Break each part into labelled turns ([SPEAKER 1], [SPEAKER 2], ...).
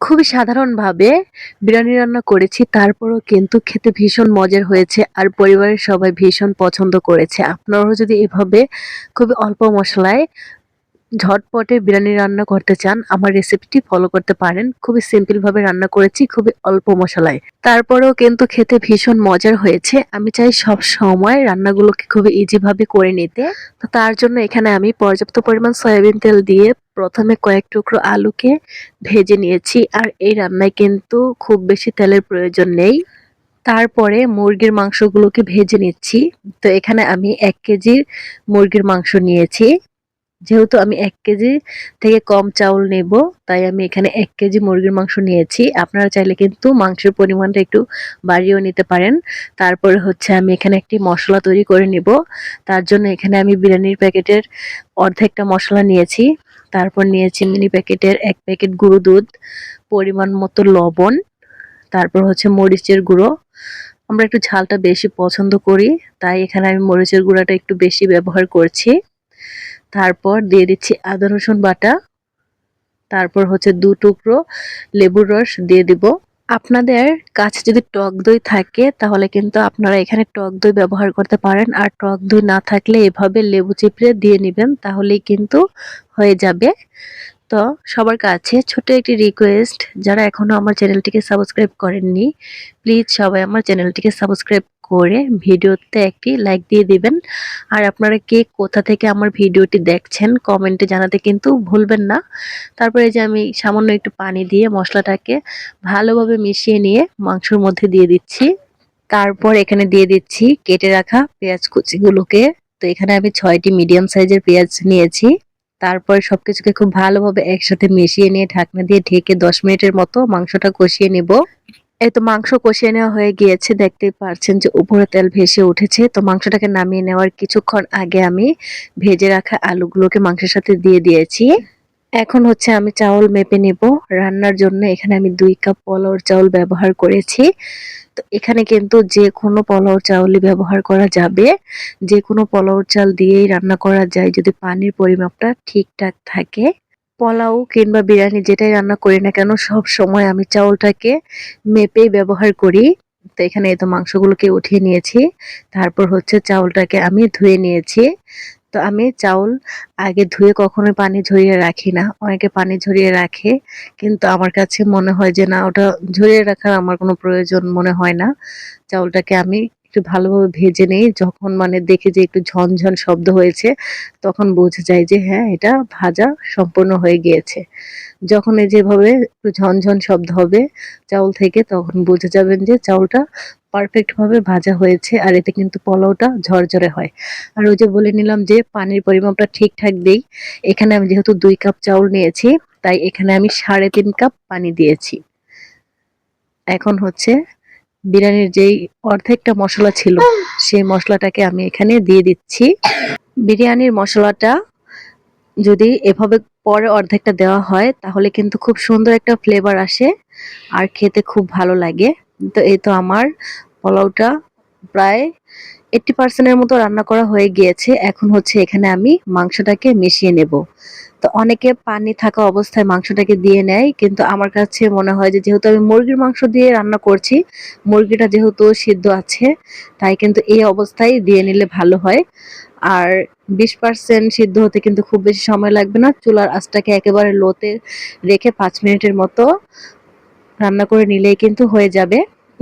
[SPEAKER 1] খুবই সাধারণভাবে বিরিয়ানি রান্না করেছি। তারপরেও কিন্তু খেতে ভীষণ মজার হয়েছে। আর পরিবারের সবাই ভীষণ পছন্দ করেছে। আপনারাও যদি এভাবে খুবই অল্প মসলায় ঝটপটে বিরিয়ানি রান্না করতে চান, আমার রেসিপিটি ফলো করতে পারেন। খুবই সিম্পল ভাবে রান্না করেছি, খুবই অল্প মসলায়। তারপরেও কিন্তু খেতে ভীষণ মজার হয়েছে। আমি চাই সবসময় রান্নাগুলোকে খুবই ইজি ভাবে করে নিতে। তো তার জন্য এখানে আমি পর্যাপ্ত পরিমাণ সয়াবিন তেল দিয়ে প্রথমে কয়েক টুকরো আলুকে ভেজে নিয়েছি। আর এই রান্নায় কিন্তু খুব বেশি তেলের প্রয়োজন নেই। তারপরে মুরগির মাংসগুলোকে ভেজে নিচ্ছি। তো এখানে আমি ১ কেজির মুরগির মাংস নিয়েছি। যেহেতু আমি ১ কেজি থেকে কম চাউল নেব, তাই আমি এখানে ১ কেজি মুরগির মাংস নিয়েছি। আপনারা চাইলে কিন্তু মাংসের পরিমাণটা একটু বাড়িয়েও নিতে পারেন। তারপরে হচ্ছে আমি এখানে একটি মসলা তৈরি করে নিব। তার জন্য এখানে আমি বিরিয়ানির প্যাকেটের অর্ধেকটা মসলা নিয়েছি। তারপর নিয়েছি মিনি প্যাকেটের ১ প্যাকেট গুঁড়ো দুধ, পরিমাণ মতো লবণ, তারপর হচ্ছে মরিচের গুঁড়ো। আমরা একটু ঝালটা বেশি পছন্দ করি, তাই এখানে আমি মরিচের গুঁড়াটা একটু বেশি ব্যবহার করছি। তারপর দিয়ে দিচ্ছি আদা রসুন বাটা। তারপর হচ্ছে ২ টুকরো লেবুর রস দিয়ে দিব। আপনাদের কাছে যদি টক দই থাকে তাহলে কিন্তু আপনারা এখানে টক দই ব্যবহার করতে পারেন। আর টক দই না থাকলে এভাবে লেবু চিপড়ে দিয়ে নিবেন, তাহলেই কিন্তু হয়ে যাবে। তো সবার কাছে ছোট্ট একটি রিকোয়েস্ট, যারা এখনো আমার চ্যানেলটিকে সাবস্ক্রাইব করেননি, প্লিজ সবাই আমার চ্যানেলটিকে সাবস্ক্রাইব করে ভিডিওতে একটি লাইক দিয়ে দিবেন। আর আপনারা কে কোথা থেকে আমার ভিডিওটি দেখছেন কমেন্টে জানাতে কিন্তু ভুলবেন না। তারপরে এই যে আমি সামান্য একটু পানি দিয়ে মশলাটাকে ভালোভাবে মিশিয়ে নিয়ে মাংসের মধ্যে দিয়ে দিচ্ছি। তারপর এখানে দিয়ে দিচ্ছি কেটে রাখা পেঁয়াজ কুচিগুলোকে। তো এখানে আমি ৬টি মিডিয়াম সাইজের পেঁয়াজ নিয়েছি। তারপর সবকিছুকে খুব ভালোভাবে একসাথে মিশিয়ে নিয়ে ঢাকনা দিয়ে ঢেকে ১০ মিনিটের মতো মাংসটা কষিয়ে নেব। এই তো মাংস কষিয়ে নেওয়া হয়ে গিয়েছে, দেখতেই পারছেন যে উপরে তেল ভেসে উঠেছে। তো মাংসটাকে নামিয়ে নেওয়ার কিছুক্ষণ আগে আমি ভেজে রাখা আলুগুলোকে মাংসের সাথে দিয়ে দিয়েছি। এখন হচ্ছে আমি চাউল মেপে নেব। রান্নার জন্য এখানে আমি ২ কাপ পোলাওর চাউল ব্যবহার করেছি। তো এখানে কিন্তু যেকোনো পোলাওর চাউলই ব্যবহার করা যাবে। যেকোনো পোলাওর চাল দিয়েই রান্না করা যায় যদি পানির পরিমাপটা ঠিকঠাক থাকে। পোলাও কিংবা বিরিয়ানি যেটাই রান্না করি না কেন সবসময় আমি চাউলটাকে মেপেই ব্যবহার করি। তো এখানে এই তো মাংসগুলোকে উঠিয়ে নিয়েছি। তারপর হচ্ছে চাউলটাকে আমি ধুয়ে নিয়েছি। তো আমি চাউল আগে ধুয়ে কখনোই পানি ঝরিয়ে রাখি না। অনেকে পানি ঝরিয়ে রাখে। কিন্তু আমার কাছে মনে হয় যে না, ওটা ঝরিয়ে রাখার আমার কোনো প্রয়োজন মনে হয় না। চাউলটাকে আমি একটু ভালোভাবে ভেজে নেই। যখন মানে দেখি যে একটু ঝনঝন শব্দ হয়েছে, তখন বোঝা যায় যে হ্যাঁ, এটা ভাজা সম্পূর্ণ হয়ে গিয়েছে। যখন এই যেভাবে একটু ঝনঝন শব্দ হবে চাউল থেকে, তখন বুঝে যাবেন যে চাউলটা পারফেক্ট ভাবে ভাজা হয়েছে। আর এতে কিন্তু পোলাওটা ঝরঝরে হয়। আর ওই যে বলে নিলাম যে পানির পরিমাপটা ঠিকঠাক দেই। এখানে আমি যেহেতু ২ কাপ চাউল নিয়েছি, তাই এখানে আমি ৩.৫ কাপ পানি দিয়েছি। এখন হচ্ছে বিরিয়ানির যেই অর্ধেকটা মসলা ছিল, সেই মসলাটাকে আমি এখানে দিয়ে দিচ্ছি। বিরিয়ানির মসলাটা যদি এভাবে পরে অর্ধেকটা দেওয়া হয় তাহলে কিন্তু খুব সুন্দর একটা ফ্লেভার আসে আর খেতে খুব ভালো লাগে। তো এই তো আমার পোলাওটা প্রায় 80% এর মতো রান্না করা হয়ে গিয়েছে। এখন হচ্ছে এখানে আমি মাংসটাকে মিশিয়ে নেব। তো অনেকে পানি থাকা অবস্থায় মাংসটাকে দিয়ে নেয়, কিন্তু আমার কাছে মনে হয় যে যেহেতু আমি মুরগির মাংস দিয়ে রান্না করছি, মুরগিটা যেহেতু সিদ্ধ আছে, তাই কিন্তু এই অবস্থায় দিয়ে নিলে ভালো হয়। আর ২০% সিদ্ধ হতে কিন্তু খুব বেশি সময় লাগবে না। চুলার আঁচটাকে একেবারে লোতে রেখে ৫ মিনিটের মতো রান্না করে নিলেই কিন্তু হয়ে যাবে।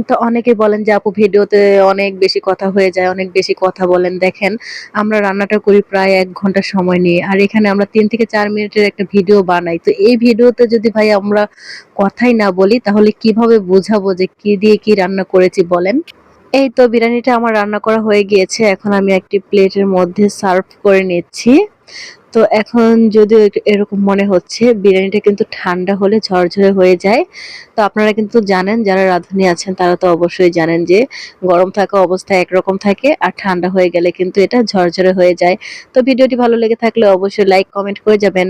[SPEAKER 1] তো অনেকে বলেন যে আপু ভিডিওতে অনেক বেশি কথা হয়ে যায়, অনেক বেশি কথা বলেন। দেখেন, আমরা রান্নাটা করি প্রায় ১ ঘন্টা সময় নিয়ে। আর এখানে আমরা ৩ থেকে ৪ মিনিটের একটা ভিডিও বানাই। তো এই ভিডিওতে যদি ভাই আমরা কথাই না বলি তাহলে কিভাবে বোঝাবো যে কি দিয়ে কি রান্না করেছি বলেন? এই তো বিরিয়ানিটা আমার রান্না করা হয়ে গিয়েছে। এখন আমি একটি প্লেটের মধ্যে সার্ভ করে নিচ্ছি। তো এখন যদিও এরকম মনে হচ্ছে, বিরিয়ানিটা কিন্তু ঠান্ডা হলে ঝরঝরে হয়ে যায়। তো আপনারা কিন্তু জানেন, যারা রাঁধুনি আছেন তারা তো অবশ্যই জানেন যে গরম থাকা অবস্থায় একরকম থাকে আর ঠান্ডা হয়ে গেলে কিন্তু এটা ঝরঝরে হয়ে যায়। তো ভিডিওটি ভালো লেগে থাকলে অবশ্যই লাইক কমেন্ট করে যাবেন।